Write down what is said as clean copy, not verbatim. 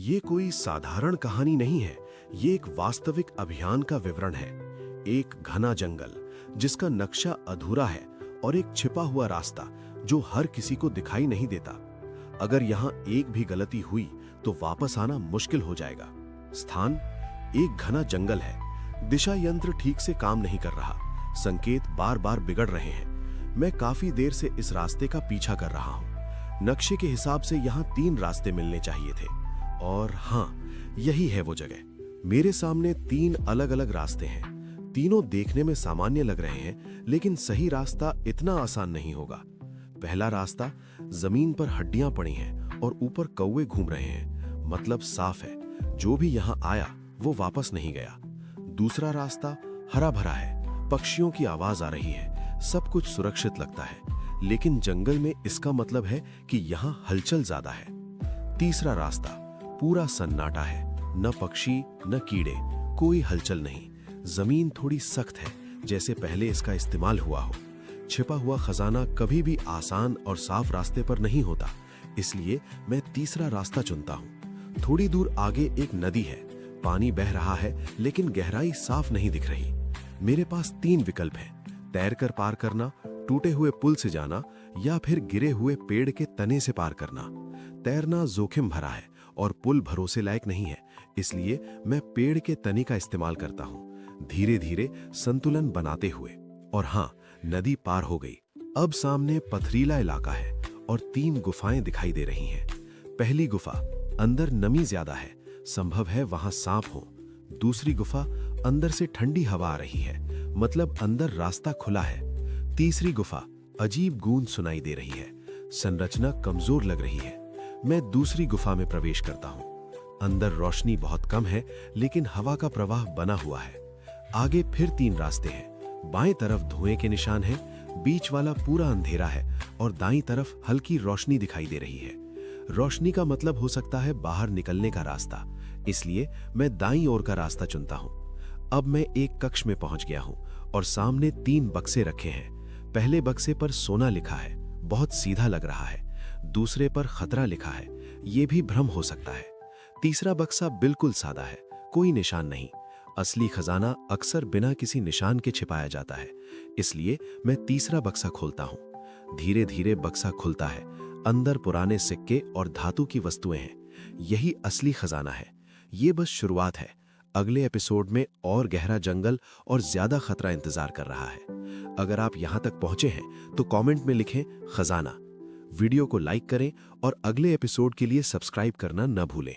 ये कोई साधारण कहानी नहीं है, ये एक वास्तविक अभियान का विवरण है। एक घना जंगल जिसका नक्शा अधूरा है और एक छिपा हुआ रास्ता जो हर किसी को दिखाई नहीं देता। अगर यहाँ एक भी गलती हुई तो वापस आना मुश्किल हो जाएगा। स्थान एक घना जंगल है। दिशा यंत्र ठीक से काम नहीं कर रहा, संकेत बार बार बिगड़ रहे हैं। मैं काफी देर से इस रास्ते का पीछा कर रहा हूँ। नक्शे के हिसाब से यहाँ 3 रास्ते मिलने चाहिए थे और हाँ, यही है वो जगह। मेरे सामने 3 अलग-अलग रास्ते हैं। तीनों देखने में सामान्य लग रहे हैं, लेकिन सही रास्ता इतना आसान नहीं होगा। पहला रास्ता जमीन पर हड्डियां पड़ी हैं और ऊपर कौवे घूम रहे हैं, मतलब साफ है जो भी यहां आया वो वापस नहीं गया। दूसरा रास्ता हरा भरा है, पक्षियों की आवाज आ रही है, सब कुछ सुरक्षित लगता है, लेकिन जंगल में इसका मतलब है कि यहां हलचल ज्यादा है। तीसरा रास्ता पूरा सन्नाटा है, न पक्षी न कीड़े, कोई हलचल नहीं। जमीन थोड़ी सख्त है, जैसे पहले इसका इस्तेमाल हुआ हो। छिपा हुआ खजाना कभी भी आसान और साफ रास्ते पर नहीं होता, इसलिए मैं तीसरा रास्ता चुनता हूँ। थोड़ी दूर आगे एक नदी है, पानी बह रहा है लेकिन गहराई साफ नहीं दिख रही। मेरे पास 3 विकल्प हैं: तैरकर पार करना, टूटे हुए पुल से जाना या फिर गिरे हुए पेड़ के तने से पार करना। तैरना जोखिम भरा है और पुल भरोसे लायक नहीं है, इसलिए मैं पेड़ के तने का इस्तेमाल करता हूँ, धीरे धीरे संतुलन बनाते हुए। और हाँ, नदी पार हो गई। अब सामने पथरीला इलाका है और 3 गुफाएं दिखाई दे रही हैं। पहली गुफा अंदर नमी ज्यादा है, संभव है वहां सांप हो। दूसरी गुफा अंदर से ठंडी हवा आ रही है, मतलब अंदर रास्ता खुला है। तीसरी गुफा अजीब गूंज सुनाई दे रही है, संरचना कमजोर लग रही है। मैं दूसरी गुफा में प्रवेश करता हूँ। अंदर रोशनी बहुत कम है, लेकिन हवा का प्रवाह बना हुआ है। आगे फिर 3 रास्ते हैं। बाएं तरफ धुएं के निशान हैं, बीच वाला पूरा अंधेरा है और दाईं तरफ हल्की रोशनी दिखाई दे रही है। रोशनी का मतलब हो सकता है बाहर निकलने का रास्ता, इसलिए मैं दाईं ओर का रास्ता चुनता हूँ। अब मैं एक कक्ष में पहुंच गया हूँ और सामने 3 बक्से रखे हैं। पहले बक्से पर सोना लिखा है, बहुत सीधा लग रहा है। दूसरे पर खतरा लिखा है, ये भी भ्रम हो सकता है। तीसरा बक्सा बिल्कुल सादा है, कोई निशान नहीं। असली खजाना अक्सर बिना किसी निशान के छिपाया जाता है, इसलिए मैं तीसरा बक्सा खोलता हूँ। धीरे धीरे बक्सा खुलता है। अंदर पुराने सिक्के और धातु की वस्तुएं हैं। यही असली खजाना है। ये बस शुरुआत है। अगले एपिसोड में और गहरा जंगल और ज्यादा खतरा इंतजार कर रहा है। अगर आप यहाँ तक पहुंचे हैं तो कमेंट में लिखें खजाना। वीडियो को लाइक करें और अगले एपिसोड के लिए सब्सक्राइब करना न भूलें।